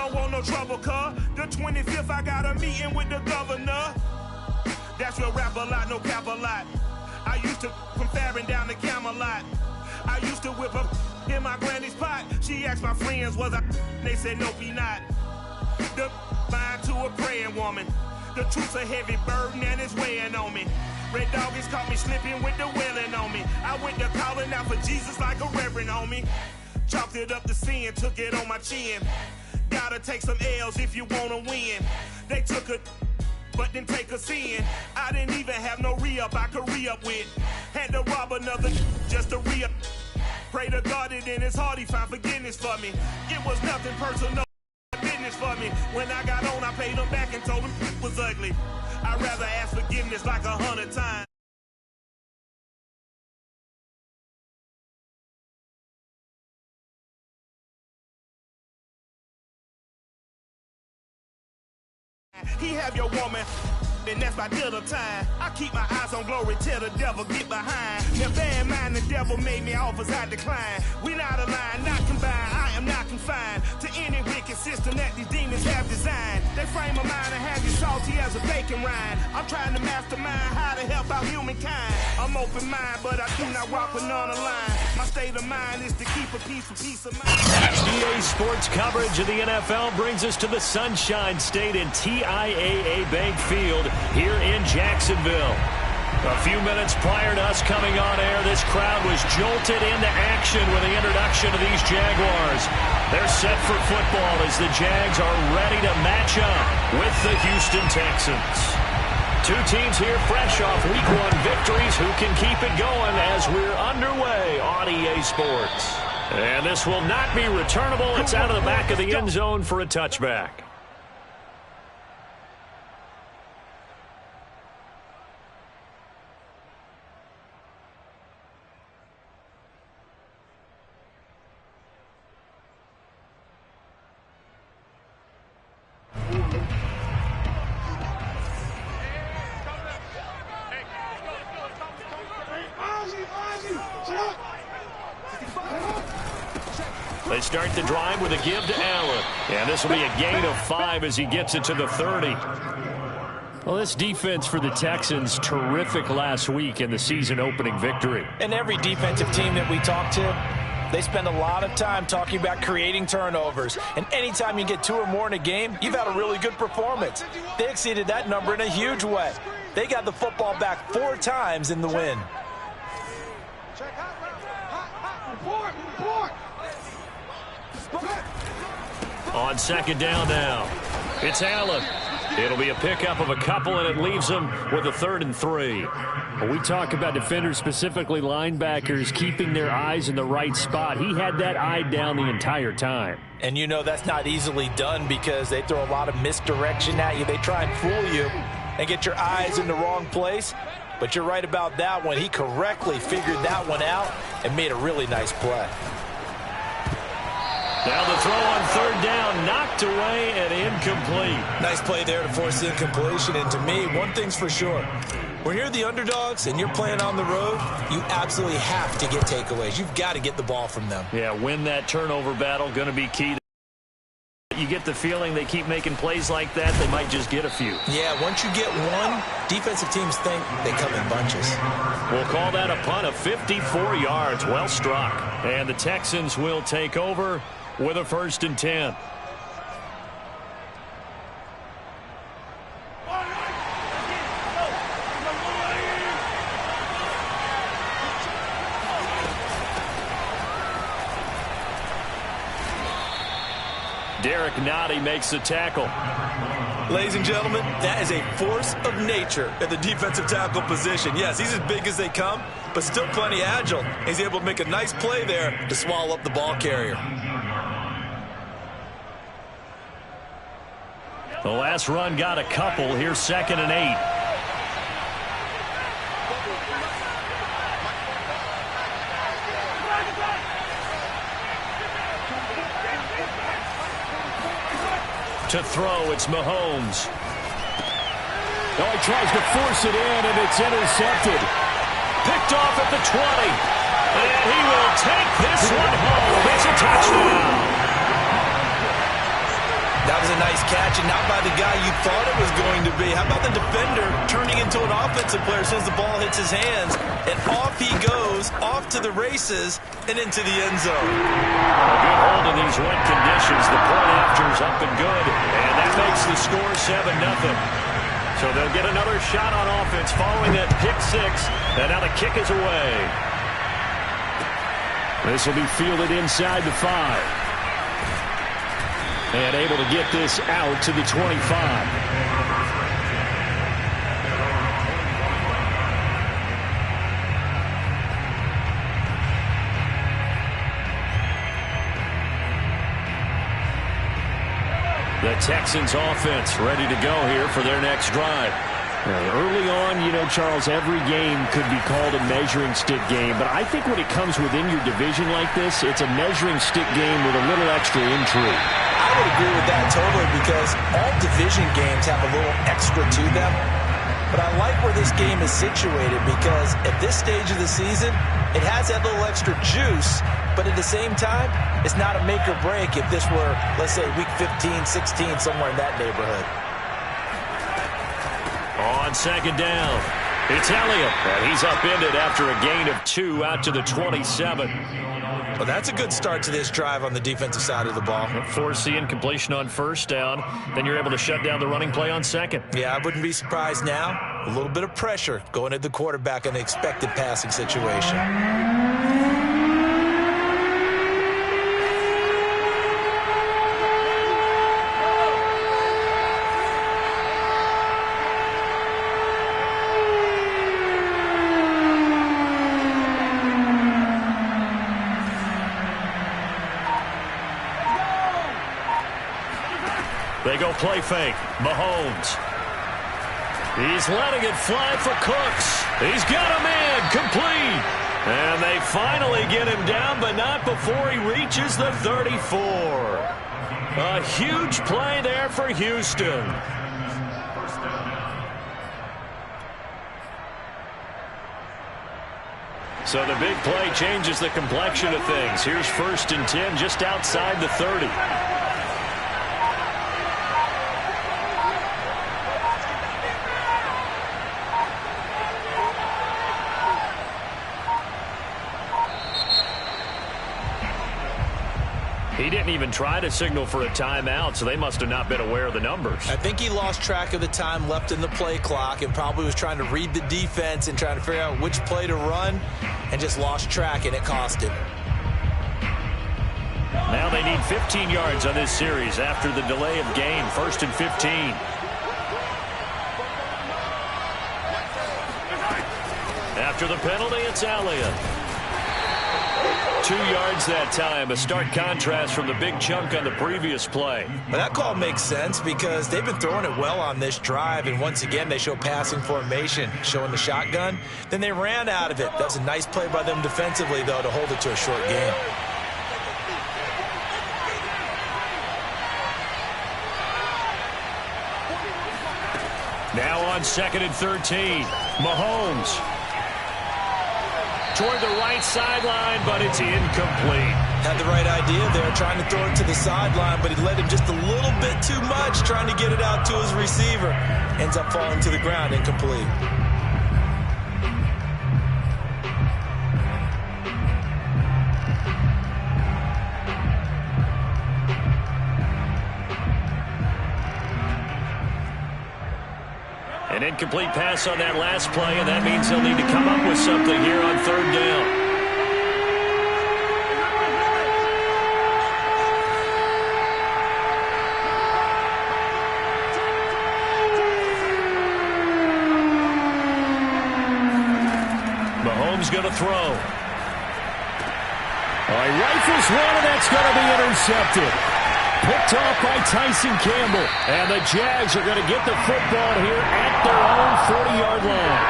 don't want no trouble, cuz. The 25th, I got a meeting with the governor. That's real rap a lot, no cap a lot. I used to from Farron down to Camelot. I used to whip up in my granny's pot. She asked my friends, was I? They said, nope, he not. The mind to a praying woman. The truth's a heavy burden and it's weighing on me. Red doggies caught me slipping with the wailing on me. I went to calling out for Jesus like a reverend on me. Chalked it up to sin, took it on my chin. Gotta take some L's if you wanna win. They took a but didn't take a sin. I didn't even have no re-up I could re-up with. Had to rob another just to re-up. Pray to God that in his heart he found forgiveness for me. It was nothing personal business for me. When I got on, I paid him back and told him it was ugly. I'd rather ask forgiveness like 100 times. He have your woman, and that's my dinner time. I keep my eyes on glory till the devil get behind. Now bear in mind the devil made me offers I decline. We not aligned, not combined, I am not confined to any wicked system that these demons have designed. They frame a mind and have you salty as a bacon rind. I'm trying to mastermind how to help out humankind. I'm open mind, but I do not walk with none aligned. My state of mind is to keep a peace of mind. EA Sports coverage of the NFL brings us to the Sunshine State in TIAA Bank Field here in Jacksonville. A few minutes prior to us coming on air, this crowd was jolted into action with the introduction of these Jaguars. They're set for football as the Jags are ready to match up with the Houston Texans. Two teams here fresh off Week 1 victories who can keep it going as we're underway on EA Sports. And this will not be returnable. It's out of the back of the end zone for a touchback. They start the drive with a give to Allen. And this will be a gain of 5 as he gets it to the 30. Well, this defense for the Texans, terrific last week in the season-opening victory. And every defensive team that we talk to, they spend a lot of time talking about creating turnovers. And anytime you get 2 or more in a game, you've had a really good performance. They exceeded that number in a huge way. They got the football back 4 times in the win. On second down now, it's Allen. It'll be a pickup of a couple, and it leaves them with a 3rd and 3. When we talk about defenders, specifically linebackers, keeping their eyes in the right spot, he had that eye down the entire time. And you know that's not easily done because they throw a lot of misdirection at you. They try and fool you and get your eyes in the wrong place. But you're right about that one. He correctly figured that one out and made a really nice play. Now the throw on 3rd down, knocked away and incomplete. Nice play there to force the incompletion. And to me, one thing's for sure. When you're the underdogs and you're playing on the road, you absolutely have to get takeaways. You've got to get the ball from them. Yeah, win that turnover battle, going to be key. You get the feeling they keep making plays like that, they might just get a few. Yeah, once you get one, defensive teams think they come in bunches. We'll call that a punt of 54 yards. Well struck. And the Texans will take over with a 1st and 10. Derek Nottie makes the tackle. Ladies and gentlemen, that is a force of nature at the defensive tackle position. Yes, he's as big as they come, but still plenty agile. He's able to make a nice play there to swallow up the ball carrier. The last run got a couple. Here's 2nd and 8. To throw, it's Mahomes. Oh, he tries to force it in, and it's intercepted. Picked off at the 20. And he will take this one home. It's a touchdown. a nice catch, and not by the guy you thought it was going to be. How about the defender turning into an offensive player as soon as the ball hits his hands, and off he goes, off to the races, and into the end zone. A good hold in these wet conditions. The point after is up and good, and that makes the score 7-0. So they'll get another shot on offense following that pick six, and now the kick is away. This will be fielded inside the 5. And able to get this out to the 25. The Texans offense ready to go here for their next drive. Early on, you know, Charles, every game could be called a measuring stick game. But I think when it comes within your division like this, it's a measuring stick game with a little extra intrigue. I would agree with that totally, because all division games have a little extra to them. But I like where this game is situated, because at this stage of the season, it has that little extra juice. But at the same time, it's not a make or break if this were, let's say, week 15, 16, somewhere in that neighborhood. On second down, it's Elliott, and he's upended after a gain of 2 out to the 27. Well, that's a good start to this drive on the defensive side of the ball. Force the incompletion on first down, then you're able to shut down the running play on second. Yeah, I wouldn't be surprised now. A little bit of pressure going at the quarterback in an expected passing situation. They go play fake. Mahomes. He's letting it fly for Cooks. He's got a man complete. And they finally get him down, but not before he reaches the 34. A huge play there for Houston. So the big play changes the complexion of things. Here's 1st and 10 just outside the 30. He didn't even try to signal for a timeout, so they must have not been aware of the numbers. I think he lost track of the time left in the play clock and probably was trying to read the defense and trying to figure out which play to run, and just lost track, and it cost him. Now they need 15 yards on this series after the delay of game. 1st and 15. After the penalty, it's Elliott. 2 yards that time, a stark contrast from the big chunk on the previous play. Well, that call makes sense because they've been throwing it well on this drive, and once again they show passing formation, showing the shotgun. Then they ran out of it. That was a nice play by them defensively, though, to hold it to a short game. Now on 2nd and 13, Mahomes. Toward the right sideline, but it's incomplete. Had the right idea there, trying to throw it to the sideline, but he led him just a little bit too much, trying to get it out to his receiver. Ends up falling to the ground, incomplete. An incomplete pass on that last play, and that means they'll need to come up with something here on 3rd down. Mahomes going to throw. He rifles one, and that's going to be intercepted. Picked off by Tyson Campbell. And the Jags are going to get the football here at their own 40-yard line.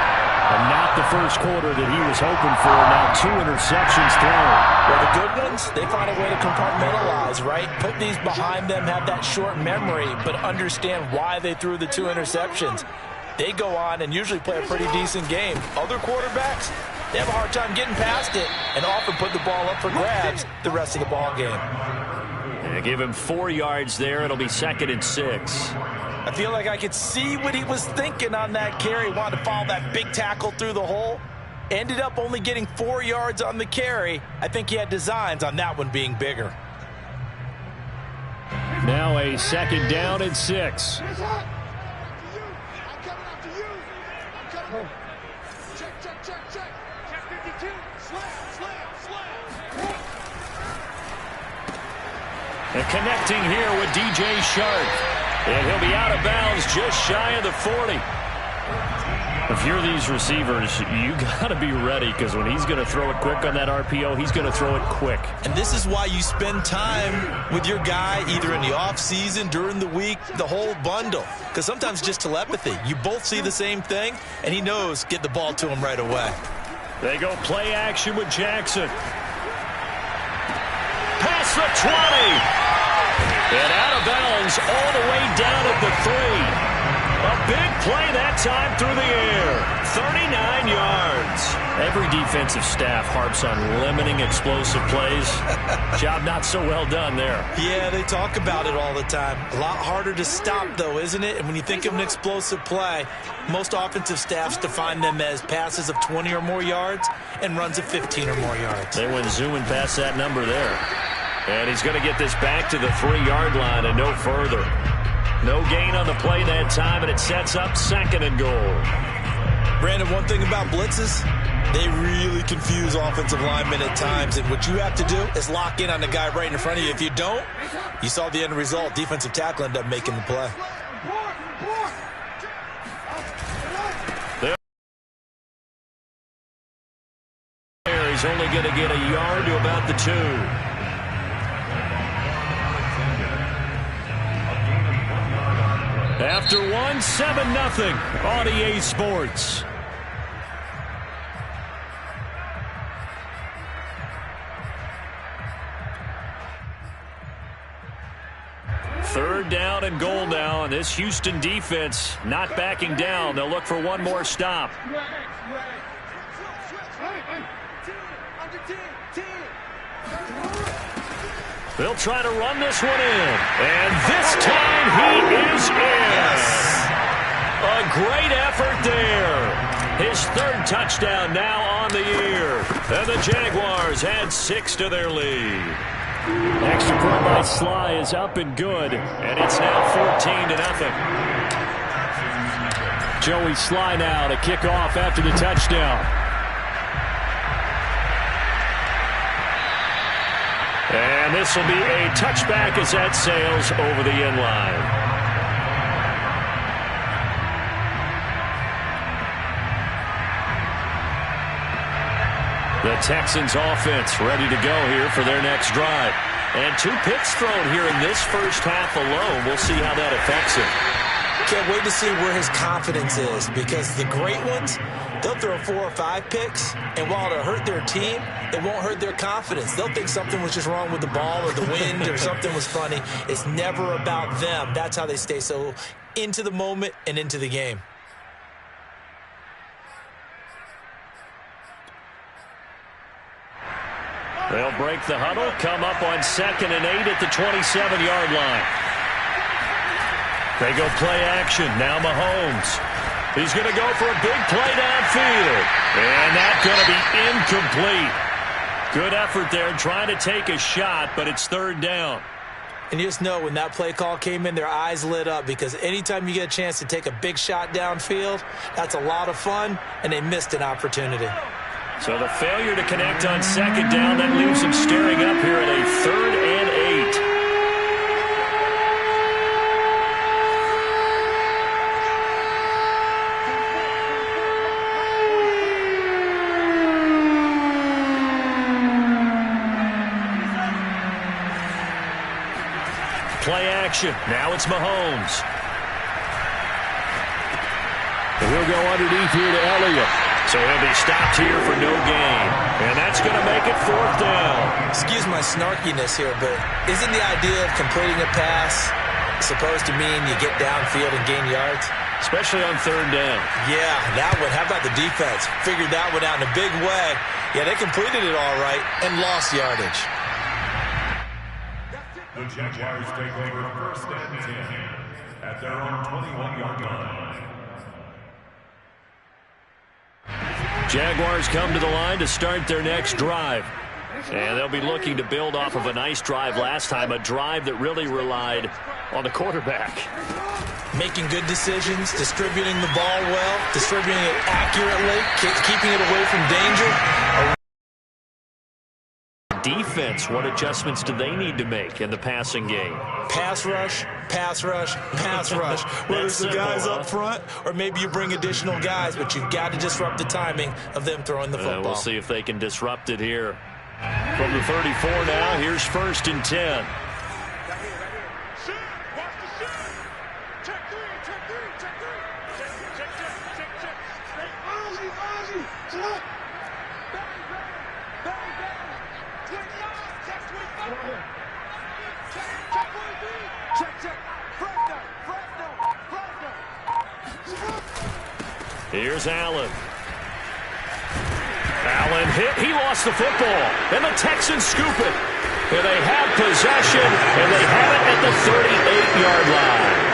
And not the first quarter that he was hoping for. Now 2 interceptions thrown. Well, the good ones, they find a way to compartmentalize, right? Put these behind them, have that short memory, but understand why they threw the 2 interceptions. They go on and usually play a pretty decent game. Other quarterbacks, they have a hard time getting past it and often put the ball up for grabs the rest of the ball game. They give him 4 yards there. It'll be 2nd and 6. I feel like I could see what he was thinking on that carry. Wanted to follow that big tackle through the hole. Ended up only getting 4 yards on the carry. I think he had designs on that one being bigger. Now a 2nd down and 6. And connecting here with DJ Shark. And he'll be out of bounds just shy of the 40. If you're these receivers, you got to be ready, because when he's going to throw it quick on that RPO, he's going to throw it quick. And this is why you spend time with your guy either in the offseason, during the week, the whole bundle. Because sometimes just telepathy. You both see the same thing, and he knows get the ball to him right away. They go play action with Jackson. Past the 20. And out of bounds all the way down at the 3. A big play that time through the air. 39 yards. Every defensive staff harps on limiting explosive plays. Job not so well done there. Yeah, they talk about it all the time. A lot harder to stop, though, isn't it? And when you think of an explosive play, most offensive staffs define them as passes of 20 or more yards and runs of 15 or more yards. They went zooming past that number there. And he's going to get this back to the 3-yard line and no further. No gain on the play that time, and it sets up 2nd and goal. Brandon, one thing about blitzes, they really confuse offensive linemen at times. And what you have to do is lock in on the guy right in front of you. If you don't, you saw the end result. Defensive tackle ended up making the play. He's only going to get a yard to about the 2. After 1, 7-0 on EA Sports. Third down and goal now, and this Houston defense not backing down. They'll look for one more stop. They'll try to run this one in. And this time he is in. Yes. A great effort there. His 3rd touchdown now on the year. And the Jaguars add 6 to their lead. Extra point by Sly is up and good. And it's now 14-0. Joey Sly now to kick off after the touchdown. And this will be a touchback as that sails over the end line. The Texans offense ready to go here for their next drive. And 2 picks thrown here in this first half alone. We'll see how that affects him. Can't wait to see where his confidence is, because the great ones, they'll throw 4 or 5 picks, and while it'll hurt their team, it won't hurt their confidence. They'll think something was just wrong with the ball or the wind or something was funny. It's never about them. That's how they stay so into the moment and into the game. They'll break the huddle, come up on 2nd and 8 at the 27-yard line. They go play action. Now Mahomes. He's going to go for a big play downfield. And that's going to be incomplete. Good effort there trying to take a shot, but it's 3rd down. And you just know when that play call came in, their eyes lit up, because anytime you get a chance to take a big shot downfield, that's a lot of fun, and they missed an opportunity. So the failure to connect on 2nd down, that leaves them staring up here at a 3rd and 8. Play action. Now it's Mahomes. He'll go underneath here to Elliott. So he'll be stopped here for no gain. And that's going to make it 4th down. Excuse my snarkiness here, but isn't the idea of completing a pass supposed to mean you get downfield and gain yards? Especially on 3rd down. Yeah, that one. How about the defense? Figured that one out in a big way. Yeah, they completed it all right and lost yardage. Jaguars take over first and 10 at their own 21-yard line. Jaguars come to the line to start their next drive. And they'll be looking to build off of a nice drive last time, a drive that really relied on the quarterback. Making good decisions, distributing the ball well, distributing it accurately, keeping it away from danger. Defense, what adjustments do they need to make in the passing game? Pass rush, pass rush, pass rush. Whether it's the guys up front or maybe you bring additional guys, but you've got to disrupt the timing of them throwing the football. We'll see if they can disrupt it here. From the 34 now, here's first and 10. Here's Allen. Allen hit. He lost the football. And the Texans scoop it. And they have possession, and they have it at the 38-yard line.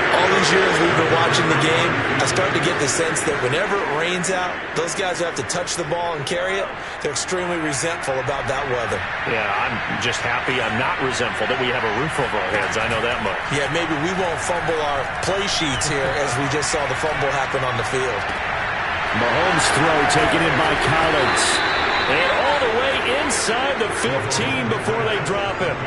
All these years we've been watching the game, I start to get the sense that whenever it rains out, those guys who have to touch the ball and carry it, they're extremely resentful about that weather. Yeah, I'm just happy I'm not resentful that we have a roof over our heads. I know that much. Yeah, maybe we won't fumble our play sheets here as we just saw the fumble happen on the field. Mahomes' throw taken in by Collins. And all the way inside the 15 before they drop him.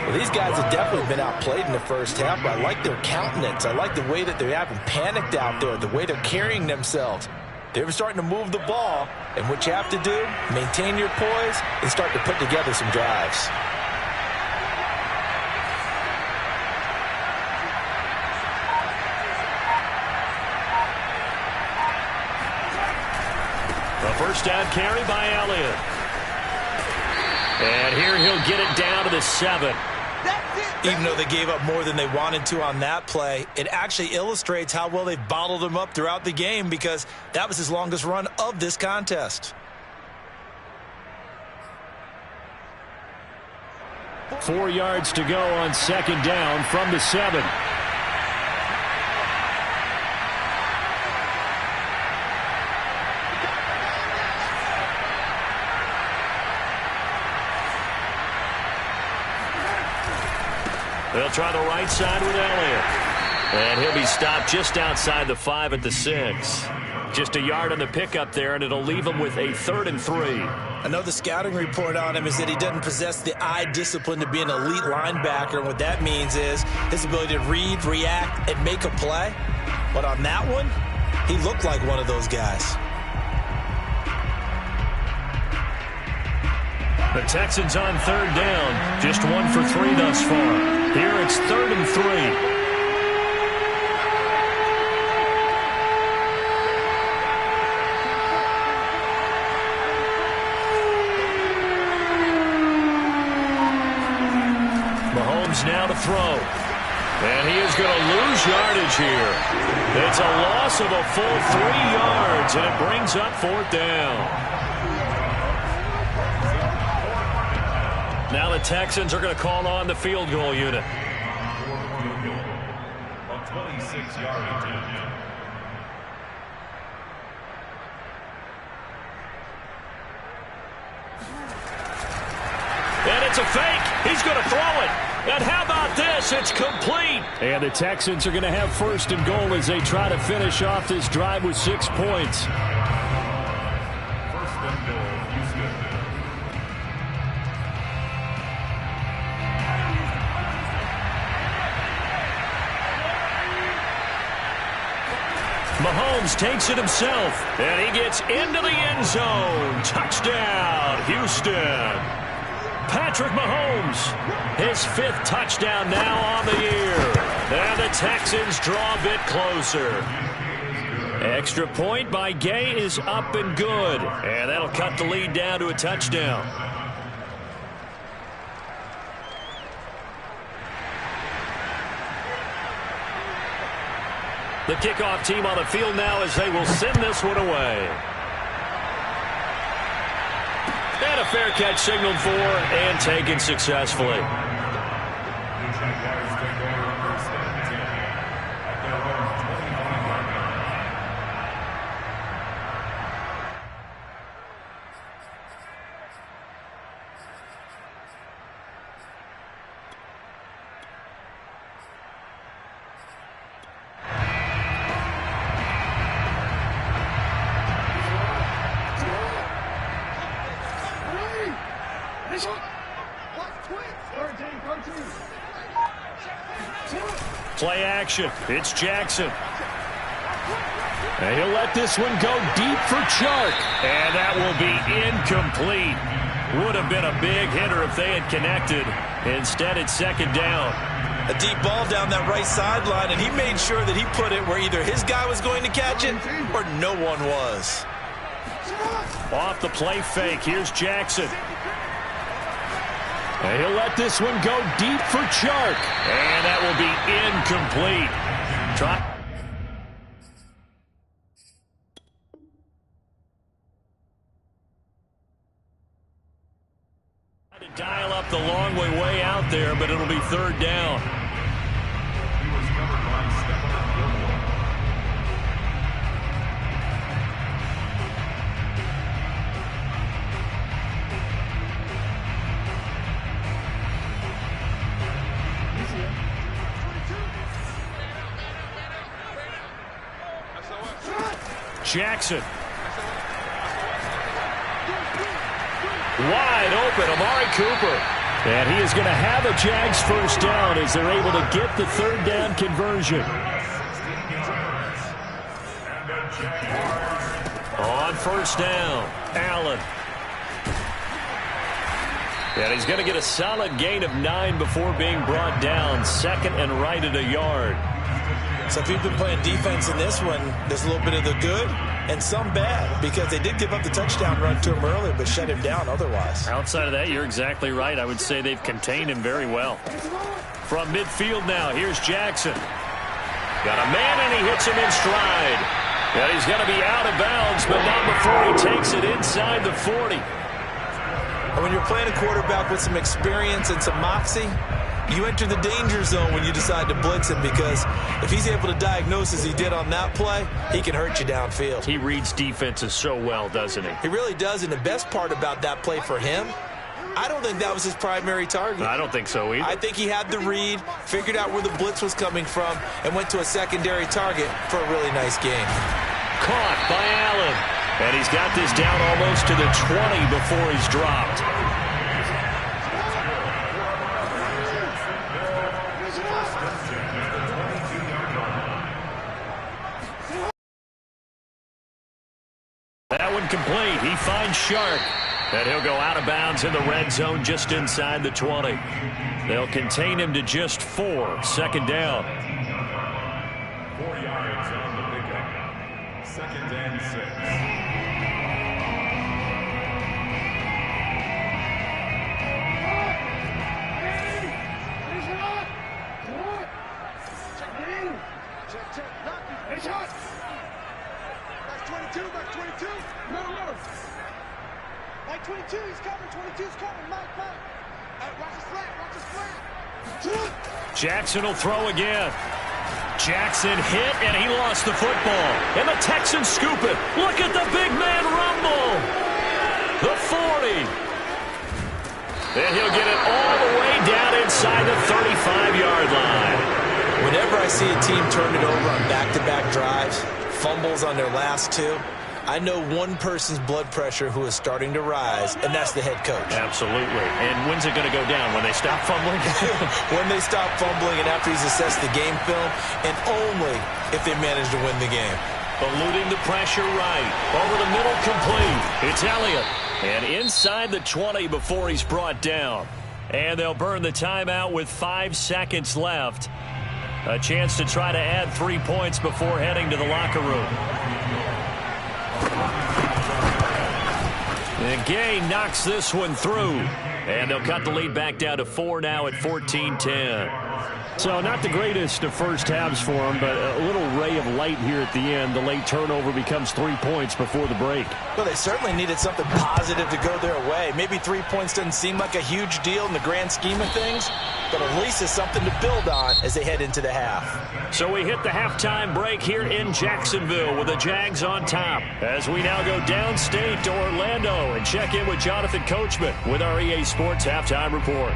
Well, these guys have definitely been outplayed in the first half, but I like their countenance. I like the way that they haven't panicked out there, the way they're carrying themselves. They're starting to move the ball, and what you have to do, maintain your poise and start to put together some drives. The first down carry by Elliott. And here he'll get it down to the 7. Even though they gave up more than they wanted to on that play, it actually illustrates how well they've bottled him up throughout the game because that was his longest run of this contest. 4 yards to go on second down from the 7. They'll try the right side with Elliott. And he'll be stopped just outside the 5 at the 6. Just a yard on the pickup there, and it'll leave him with a 3rd and 3. I know the scouting report on him is that he doesn't possess the eye discipline to be an elite linebacker. And what that means is his ability to read, react, and make a play. But on that one, he looked like one of those guys. The Texans on 3rd down. Just 1 for 3 thus far. Here it's 3rd and 3. Mahomes now to throw. And he is going to lose yardage here. It's a loss of a full 3 yards, and it brings up 4th down. Now the Texans are going to call on the field goal unit. A 26-yard attempt. And it's a fake. He's going to throw it. And how about this? It's complete. And the Texans are going to have 1st and goal as they try to finish off this drive with 6 points. 1st and goal, Houston. Mahomes takes it himself, and he gets into the end zone. Touchdown, Houston. Patrick Mahomes, his 5th touchdown now on the year. And the Texans draw a bit closer. Extra point by Gay is up and good, and that'll cut the lead down to a touchdown. The kickoff team on the field now as they will send this one away. And a fair catch signaled for and taken successfully. Play action. It's Jackson. And he'll let this one go deep for Chark. And that will be incomplete. Would have been a big hitter if they had connected. Instead, it's second down. A deep ball down that right sideline, and he made sure that he put it where either his guy was going to catch it or no one was. Off the play fake, here's Jackson. And he'll let this one go deep for Chark. And that will be incomplete. To dial up the long way out there, but it'll be third down. He was covered by Stephon Gilmore. Jackson. Wide open, Amari Cooper. And he is going to have a Jags first down as they're able to get the third down conversion. On first down, Allen. And he's going to get a solid gain of 9 before being brought down. Second and right at a yard. So if you've been playing defense in this one, there's a little bit of the good and some bad, because they did give up the touchdown run to him earlier but shut him down otherwise. Outside of that, you're exactly right. I would say they've contained him very well. From midfield now, here's Jackson. Got a man, and he hits him in stride. And he's going to be out of bounds, but not before he takes it inside the 40. And when you're playing a quarterback with some experience and some moxie, you enter the danger zone when you decide to blitz him, because if he's able to diagnose as he did on that play, he can hurt you downfield. He reads defenses so well, doesn't he? He really does, and the best part about that play for him, I don't think that was his primary target. I don't think so either. I think he had the read, figured out where the blitz was coming from, and went to a secondary target for a really nice game. Caught by Allen. And he's got this down almost to the 20 before he's dropped. That one complete. He finds Shark. And he'll go out of bounds in the red zone just inside the 20. They'll contain him to just 4. Second down. 4 yards on the pickup. Second and 6. Back 22. No. Like 22, he's coming. 22's coming. Mike. Watch his flat. Jackson will throw again. Jackson hit, and he lost the football. And the Texans scoop it. Look at the big man rumble. The 40. And he'll get it all the way down inside the 35-yard line. Whenever I see a team turn it over on back-to-back drives, fumbles on their last 2, I know one person's blood pressure who is starting to rise, and that's the head coach. Absolutely. And when's it going to go down? When they stop fumbling? When they stop fumbling and after he's assessed the game film, and only if they manage to win the game. Eluding the pressure right. Over the middle, complete. It's Elliott. And inside the 20 before he's brought down. And they'll burn the timeout with 5 seconds left. A chance to try to add 3 points before heading to the locker room. And Gay knocks this one through. And they'll cut the lead back down to 4 now at 14-10. So not the greatest of first halves for him, but a little ray of light here at the end. The late turnover becomes 3 points before the break. Well, they certainly needed something positive to go their way. Maybe 3 points doesn't seem like a huge deal in the grand scheme of things, but at least it's something to build on as they head into the half. So we hit the halftime break here in Jacksonville with the Jags on top. As we now go downstate to Orlando and check in with Jonathan Coachman with our EA Sports Halftime Report.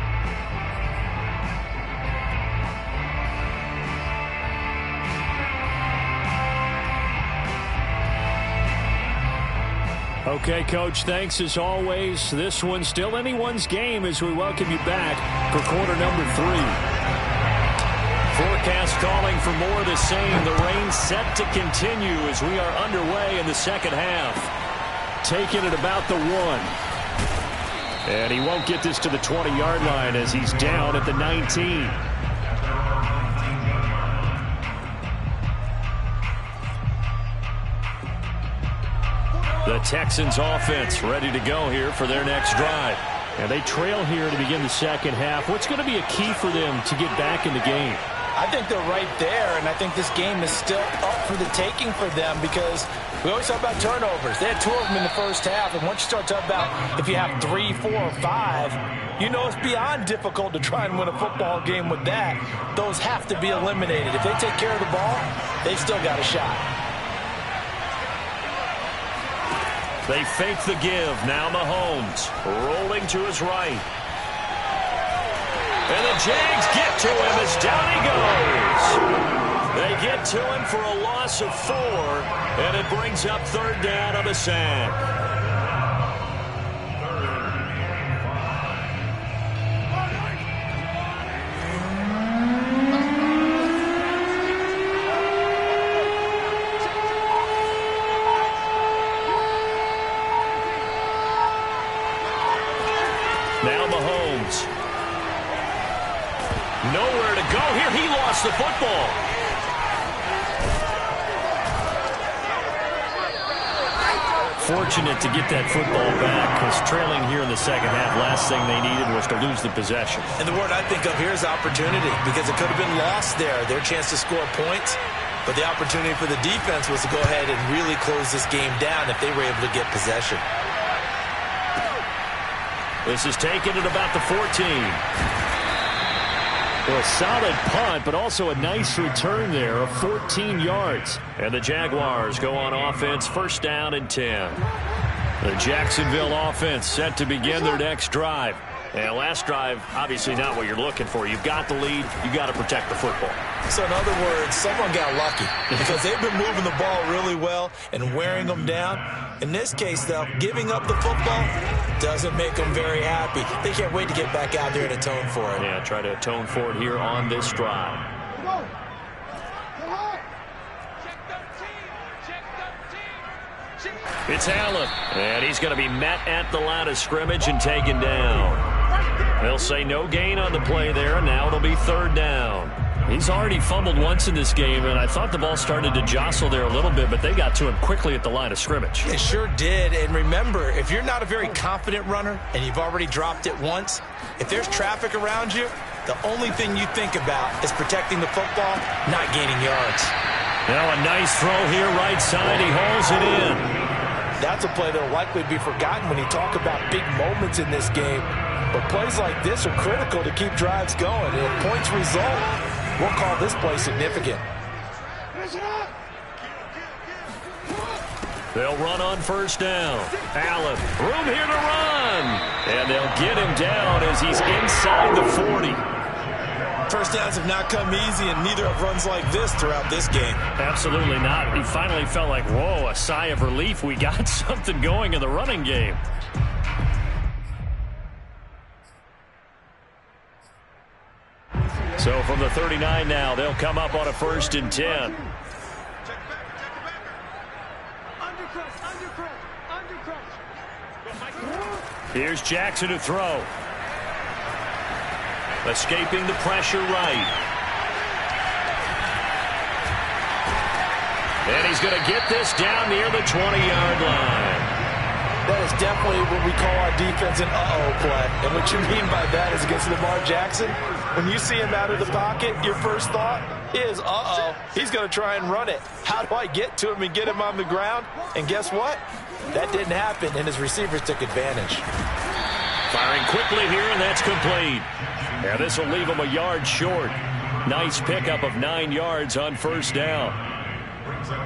Okay, Coach, thanks as always. This one's still anyone's game as we welcome you back for quarter number 3. Forecast calling for more of the same. The rain set to continue as we are underway in the second half. Taking it about the 1. And he won't get this to the 20-yard line as he's down at the 19. The Texans offense ready to go here for their next drive. And they trail here to begin the second half. What's going to be a key for them to get back in the game? I think they're right there, and I think this game is still up for the taking for them because we always talk about turnovers. They had 2 of them in the first half, and once you start talking about if you have 3, 4, or 5, you know it's beyond difficult to try and win a football game with that. Those have to be eliminated. If they take care of the ball, they've still got a shot. They fake the give. Now Mahomes rolling to his right. And the Jags get to him as down he goes. They get to him for a loss of 4, and it brings up 3rd down on a sack. Now Mahomes. Nowhere to go here. He lost the football. Fortunate to get that football back because trailing here in the second half, last thing they needed was to lose the possession. And the word I think of here is opportunity because it could have been lost there. Their chance to score points. But the opportunity for the defense was to go ahead and really close this game down if they were able to get possession. This is taken at about the 14. Well, a solid punt, but also a nice return there of 14 yards. And the Jaguars go on offense, 1st down and 10. The Jacksonville offense set to begin their next drive. And last drive, obviously not what you're looking for. You've got the lead. You've got to protect the football. So in other words, someone got lucky because they've been moving the ball really well and wearing them down. In this case, though, giving up the football doesn't make them very happy. They can't wait to get back out there and atone for it. Yeah, try to atone for it here on this drive. It's Allen, and he's going to be met at the line of scrimmage and taken down. They'll say no gain on the play there, and now it'll be 3rd down. He's already fumbled once in this game, and I thought the ball started to jostle there a little bit, but they got to him quickly at the line of scrimmage. It sure did, and remember, if you're not a very confident runner and you've already dropped it once, if there's traffic around you, the only thing you think about is protecting the football, not gaining yards. Now a nice throw here, right side. He hauls it in. That's a play that will likely be forgotten when you talk about big moments in this game. But plays like this are critical to keep drives going. And if points result, we'll call this play significant. They'll run on 1st down. Allen, room here to run. And they'll get him down as he's inside the 40. First downs have not come easy, and neither have runs like this throughout this game. Absolutely not. He finally felt like, whoa, a sigh of relief. We got something going in the running game. So from the 39 now, they'll come up on a 1st and 10. Here's Jackson to throw. Escaping the pressure right. And he's going to get this down near the 20-yard line. That is definitely what we call our defense an uh-oh play. And what you mean by that is against Lamar Jackson, when you see him out of the pocket, your first thought is, uh-oh, he's going to try and run it. How do I get to him and get him on the ground? And guess what? That didn't happen, and his receivers took advantage. Firing quickly here, and that's complete. Yeah, this will leave him a yard short. Nice pickup of 9 yards on 1st down.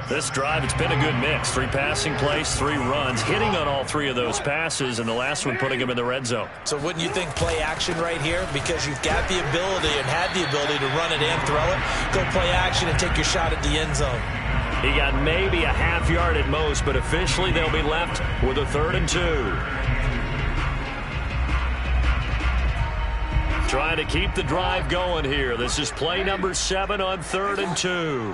This drive, it's been a good mix. 3 passing plays, 3 runs, hitting on all 3 of those passes, and the last one putting him in the red zone. So wouldn't you think play action right here? Because you've got the ability and had the ability to run it and throw it. Go play action and take your shot at the end zone. He got maybe a half yard at most, but officially they'll be left with a 3rd and 2. trying to keep the drive going here. This is play number 7 on 3rd and 2.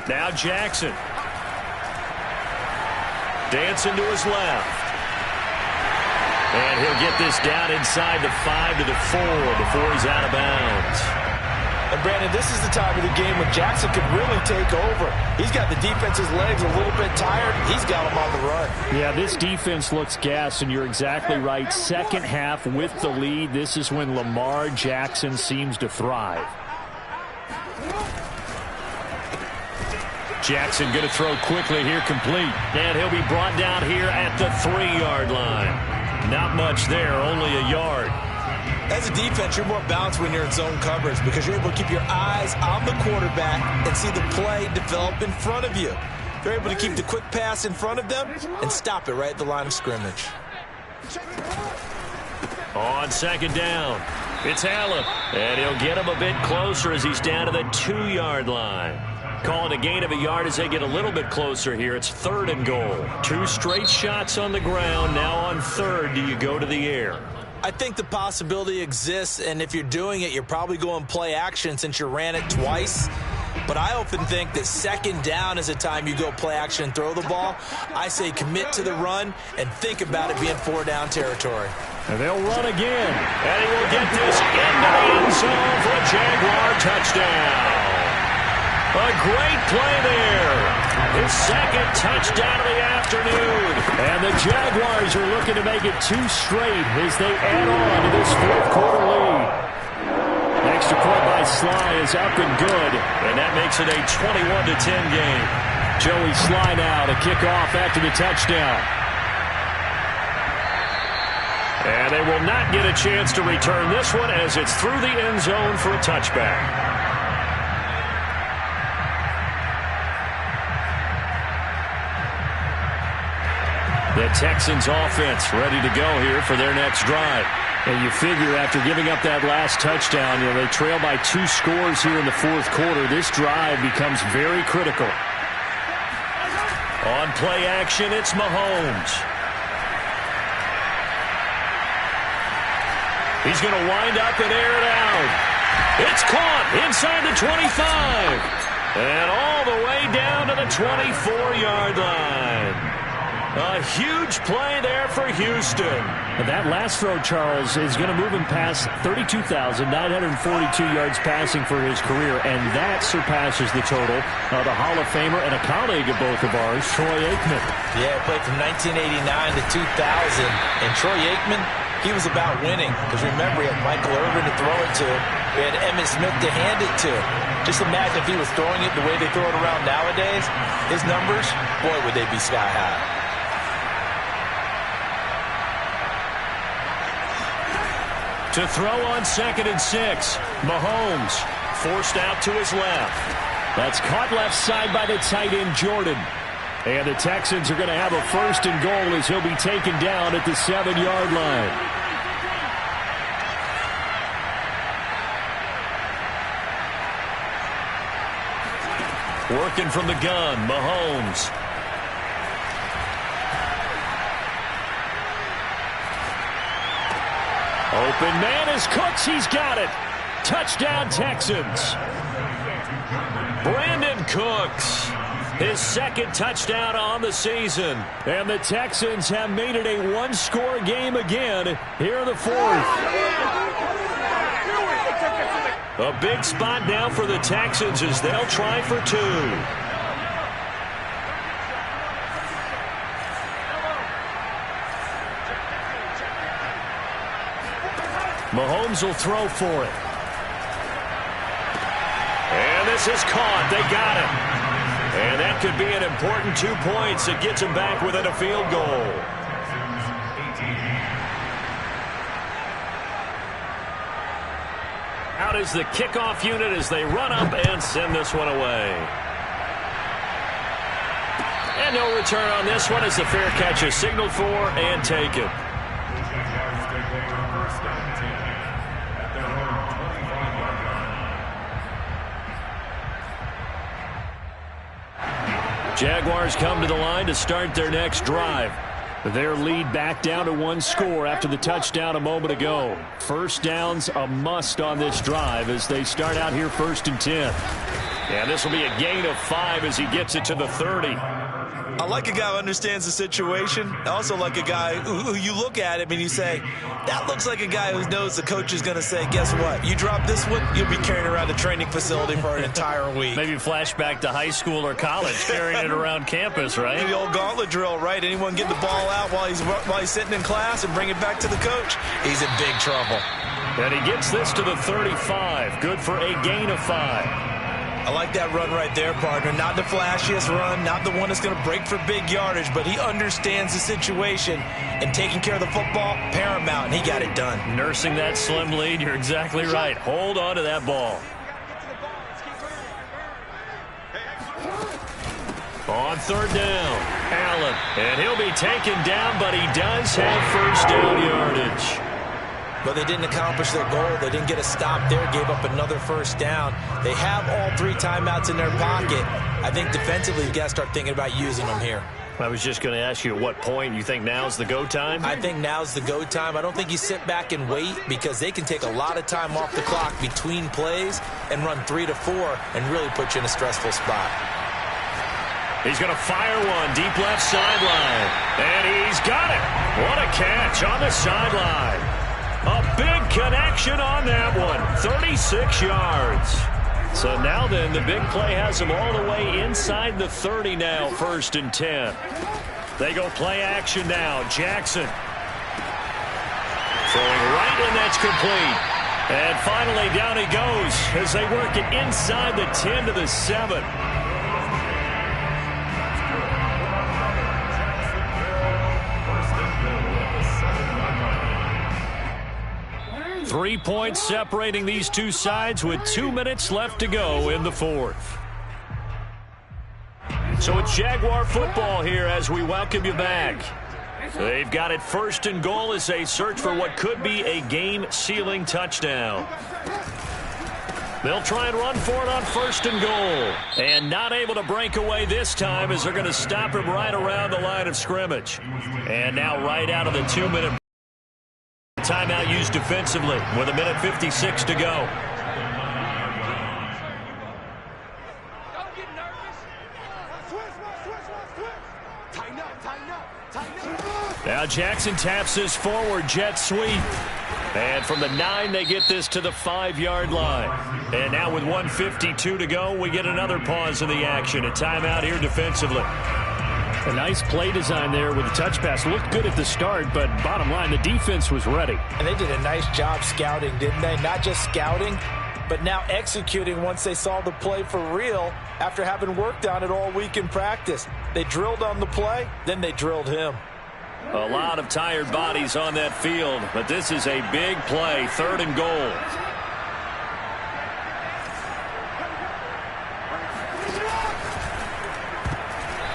Now Jackson. Dancing to his left. And he'll get this down inside the 5 to the 4 before he's out of bounds. And Brandon, this is the time of the game when Jackson could really take over. He's got the defense's legs a little bit tired. He's got them on the run. Yeah, this defense looks gassed, and you're exactly right. Second half with the lead, this is when Lamar Jackson seems to thrive. Jackson going to throw quickly here, complete. And he'll be brought down here at the 3-yard line. Not much there, only a yard. As a defense, you're more balanced when you're in zone coverage because you're able to keep your eyes on the quarterback and see the play develop in front of you. You're able to keep the quick pass in front of them and stop it right at the line of scrimmage. On 2nd down, it's Allen. And he'll get him a bit closer as he's down to the 2-yard line. Calling a gain of a yard as they get a little bit closer here. It's 3rd and goal. 2 straight shots on the ground. Now on 3rd, do you go to the air? I think the possibility exists, and if you're doing it, you're probably going play action since you ran it twice. But I often think that 2nd down is a time you go play action and throw the ball. I say commit to the run and think about it being 4-down territory. And they'll run again. And he will get this into the end zone for a Jaguar touchdown. A great play there. His 2nd touchdown of the afternoon. And the Jaguars are looking to make it 2 straight as they add on to this 4th quarter lead. Extra point by Sly is up and good. And that makes it a 21-10 game. Joey Sly now to kick off after the touchdown. And they will not get a chance to return this one as it's through the end zone for a touchback. The Texans offense ready to go here for their next drive. And you figure after giving up that last touchdown, they trail by 2 scores here in the 4th quarter. This drive becomes very critical. On play action, it's Mahomes. He's going to wind up and air it out. It's caught inside the 25. And all the way down to the 24-yard line. A huge play there for Houston. And that last throw, Charles, is going to move him past 32,942 yards passing for his career, and that surpasses the total of the Hall of Famer and a colleague of both of ours, Troy Aikman. Yeah, he played from 1989 to 2000, and Troy Aikman, he was about winning, because remember, he had Michael Irvin to throw it to, he had Emmitt Smith to hand it to. Just imagine if he was throwing it the way they throw it around nowadays, his numbers, boy, would they be sky high. To throw on 2nd and 6. Mahomes forced out to his left. That's caught left side by the tight end, Jordan. And the Texans are going to have a 1st and goal as he'll be taken down at the 7-yard line. Working from the gun, Mahomes. Open man is Cooks. He's got it. Touchdown, Texans. Brandon Cooks, his 2nd touchdown on the season. And the Texans have made it a 1-score game again here in the 4th. A big spot now for the Texans as they'll try for 2. Mahomes will throw for it. And this is caught. They got it. And that could be an important 2 points that gets him back within a field goal. Out is the kickoff unit as they run up and send this one away. And no return on this one as the fair catch is signaled for and taken. Jaguars come to the line to start their next drive. Their lead back down to 1 score after the touchdown a moment ago. First down's a must on this drive as they start out here 1st and 10. And this will be a gain of 5 as he gets it to the 30. I like a guy who understands the situation. I also like a guy who you look at him and you say, that looks like a guy who knows the coach is going to say, guess what? You drop this one, you'll be carrying around a training facility for an entire week. Maybe flashback to high school or college, carrying it around campus, right? The old gauntlet drill, right? Anyone get the ball out while he's sitting in class and bring it back to the coach? He's in big trouble. And he gets this to the 35. Good for a gain of 5. I like that run right there, partner. Not the flashiest run, not the one that's going to break for big yardage, but he understands the situation, and taking care of the football, paramount, and he got it done. Nursing that slim lead, you're exactly right. Hold on to that ball. On 3rd down, Allen, and he'll be taken down, but he does have first down yardage. But they didn't accomplish their goal. They didn't get a stop there, gave up another first down. They have all 3 timeouts in their pocket. I think defensively, you've got to start thinking about using them here. I was just going to ask you at what point you think now's the go time? I think now's the go time. I don't think you sit back and wait because they can take a lot of time off the clock between plays and run 3 to 4 and really put you in a stressful spot. He's going to fire one deep left sideline. And he's got it. What a catch on the sideline. A big connection on that one. 36 yards. So now then, the big play has him all the way inside the 30 now, 1st and 10. They go play action now. Jackson throwing right, and that's complete. And finally, down he goes as they work it inside the 10 to the 7. 3 points separating these two sides with 2 minutes left to go in the 4th. So it's Jaguar football here as we welcome you back. They've got it 1st and goal as they search for what could be a game-sealing touchdown. They'll try and run for it on 1st and goal. And not able to break away this time as they're going to stop him right around the line of scrimmage. And now right out of the 2-minute timeout used defensively with 1:56 to go. Now Jackson taps this forward jet sweep. And from the 9, they get this to the 5-yard line. And now with 1:52 to go, we get another pause in the action. A timeout here defensively. A nice play design there with the touch pass. Looked good at the start, but bottom line, the defense was ready. And they did a nice job scouting, didn't they? Not just scouting, but now executing once they saw the play for real after having worked on it all week in practice. They drilled on the play, then they drilled him. A lot of tired bodies on that field, but this is a big play, 3rd and goal.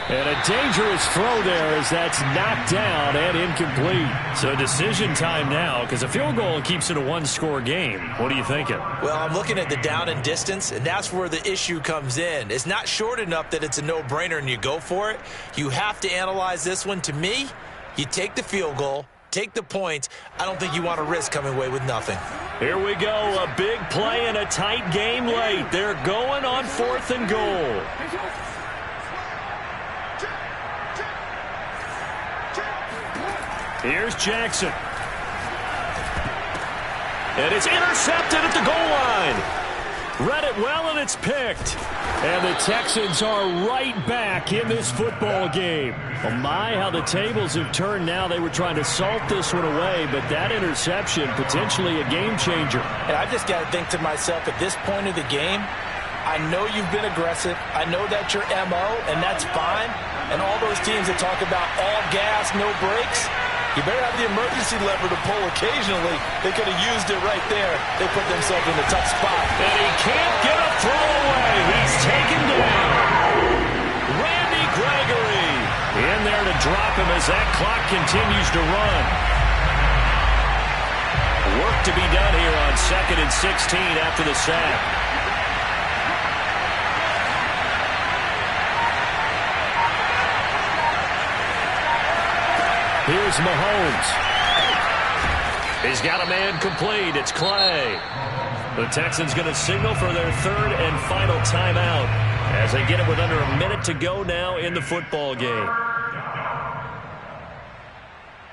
And a dangerous throw there as that's knocked down and incomplete. So decision time now because a field goal keeps it a 1-score game. What are you thinking? Well, I'm looking at the down and distance, and that's where the issue comes in. It's not short enough that it's a no-brainer and you go for it. You have to analyze this one. To me, you take the field goal, take the points. I don't think you want to risk coming away with nothing. Here we go. A big play and a tight game late. They're going on 4th and goal. Here's Jackson. And it's intercepted at the goal line. Read it well, and it's picked. And the Texans are right back in this football game. Oh, my, how the tables have turned now. They were trying to salt this one away, but that interception, potentially a game changer. And I just got to think to myself, at this point of the game, I know you've been aggressive. I know that's your MO, and that's fine. And all those teams that talk about all gas, no brakes, you better have the emergency lever to pull occasionally. They could have used it right there. They put themselves in a tough spot. And he can't get a throw away. He's taken down. Randy Gregory in there to drop him as that clock continues to run. Work to be done here on 2nd and 16 after the sack. Here's Mahomes. He's got a man complete. It's Clay. The Texans going to signal for their third and final timeout as they get it with under a minute to go now in the football game.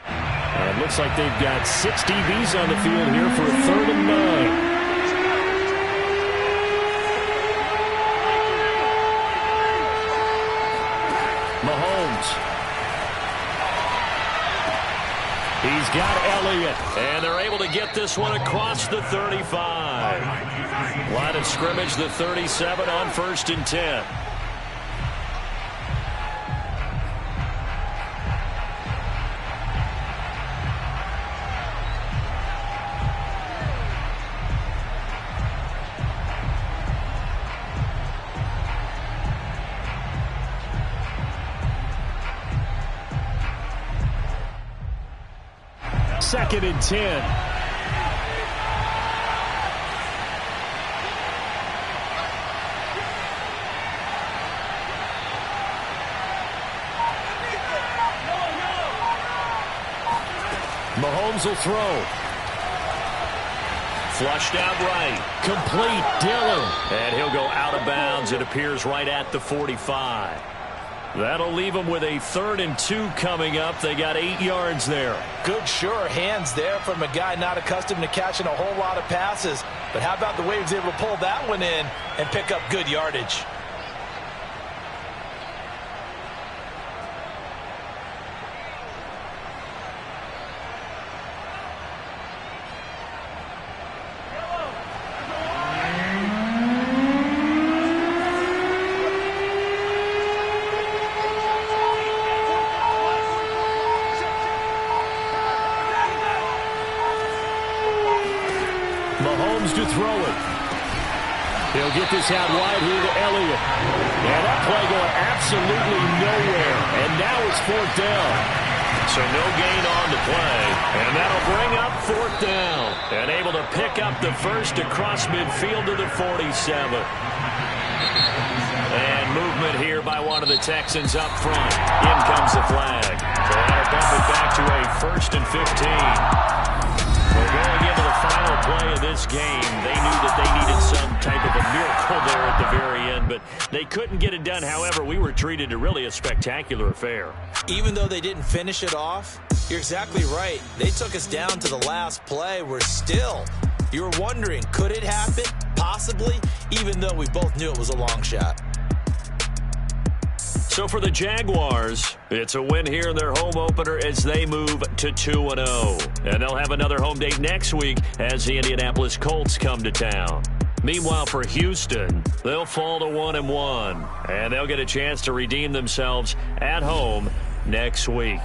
And it looks like they've got 6 DBs on the field here for a 3rd and 9. Mahomes. He's got Elliott. And they're able to get this one across the 35. Line of scrimmage, the 37 on 1st and 10. Second and 10. Mahomes will throw. Flushed out right. Complete. Dillon. And he'll go out of bounds. It appears right at the 45. That'll leave them with a 3rd and 2 coming up. They got 8 yards there. Good, sure hands there from a guy not accustomed to catching a whole lot of passes. But how about the way he was able to pull that one in and pick up good yardage? Mahomes to throw it. He'll get this out wide here to Elliott. And that play going absolutely nowhere. And now it's 4th down. So no gain on the play. And that'll bring up 4th down. And able to pick up the first across midfield to the 47. And movement here by one of the Texans up front. In comes the flag. So that'll bump it back to a 1st and 15. We're going into the final play of this game. They knew that they needed some type of a miracle there at the very end, but they couldn't get it done. However, we were treated to really a spectacular affair. Even though they didn't finish it off, you're exactly right. They took us down to the last play. We're still, you were wondering, could it happen? Possibly, even though we both knew it was a long shot. So for the Jaguars, it's a win here in their home opener as they move to 2-0. And they'll have another home date next week as the Indianapolis Colts come to town. Meanwhile, for Houston, they'll fall to 1-1. And they'll get a chance to redeem themselves at home next week.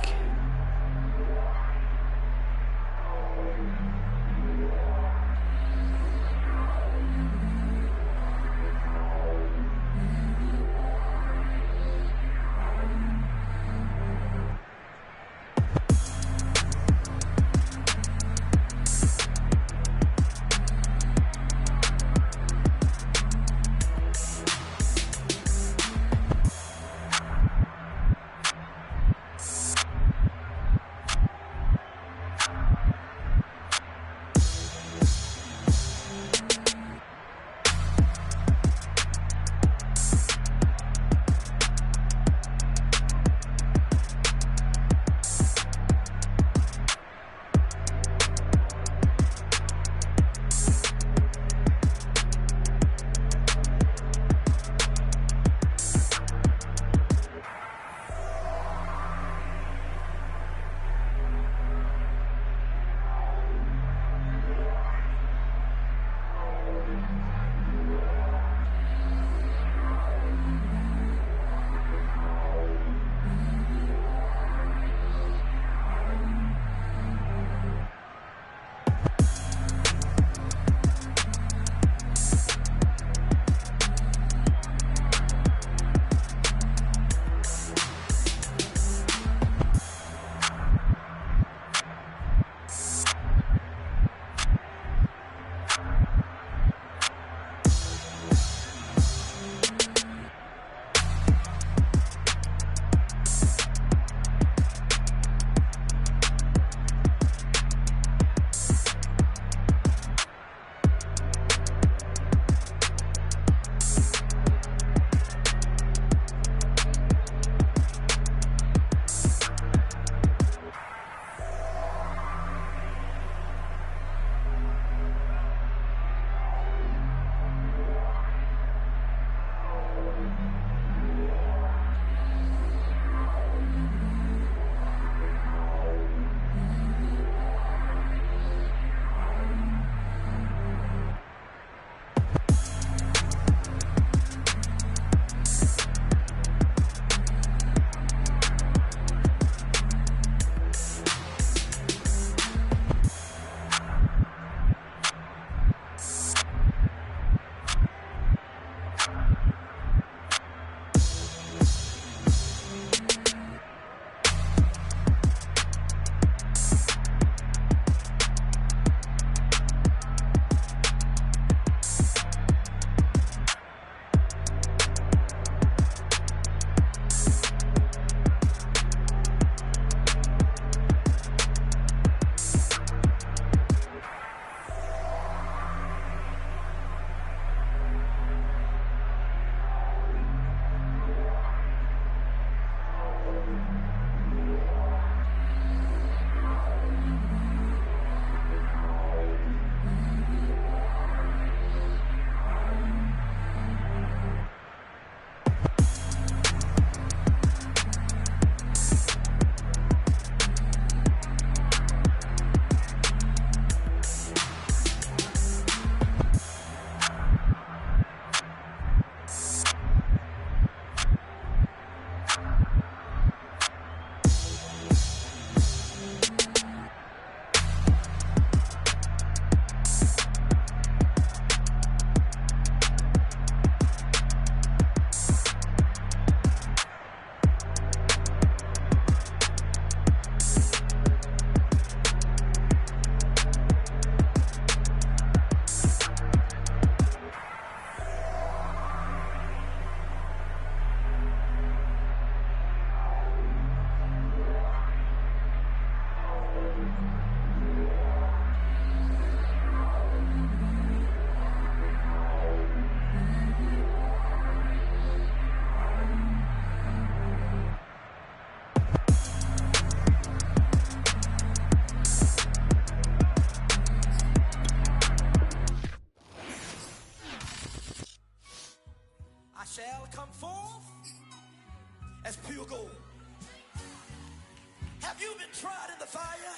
Have you been tried in the fire?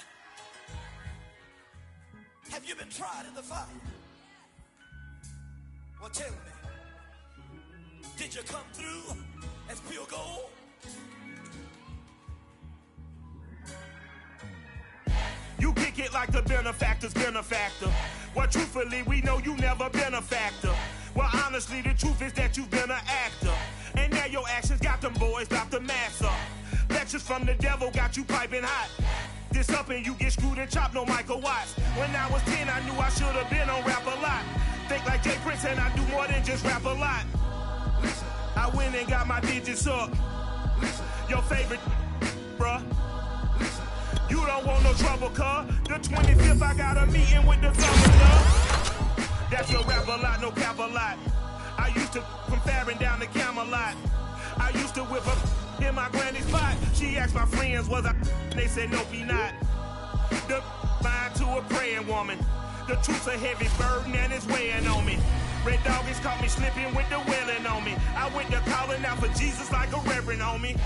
Have you been tried in the fire? Well, tell me, did you come through as pure gold? You kick it like the benefactor's benefactor. Well, truthfully, we know you never been a factor. Well, honestly, the truth is that you've been an actor. And now your actions got them boys about to mass up. Lectures from the devil got you piping hot. This up and you get screwed and chopped, no Michael Watts. When I was 10, I knew I should have been on Rap a Lot. Think like Jay Prince and I do more than just rap a lot. I went and got my digits up. Your favorite, bruh. You don't want no trouble, cuz. The 25th, I got a meeting with the governor. That's a rap a lot, no cap a lot. I used to from Farron down to Camelot. I used to whip up in my granny's spot. She asked my friends, was I? They said, no, be not. The line to a praying woman. The truth's a heavy burden and it's weighing on me. Red Dog has caught me slipping with the wailing on me. I went to calling out for Jesus like a reverend on me.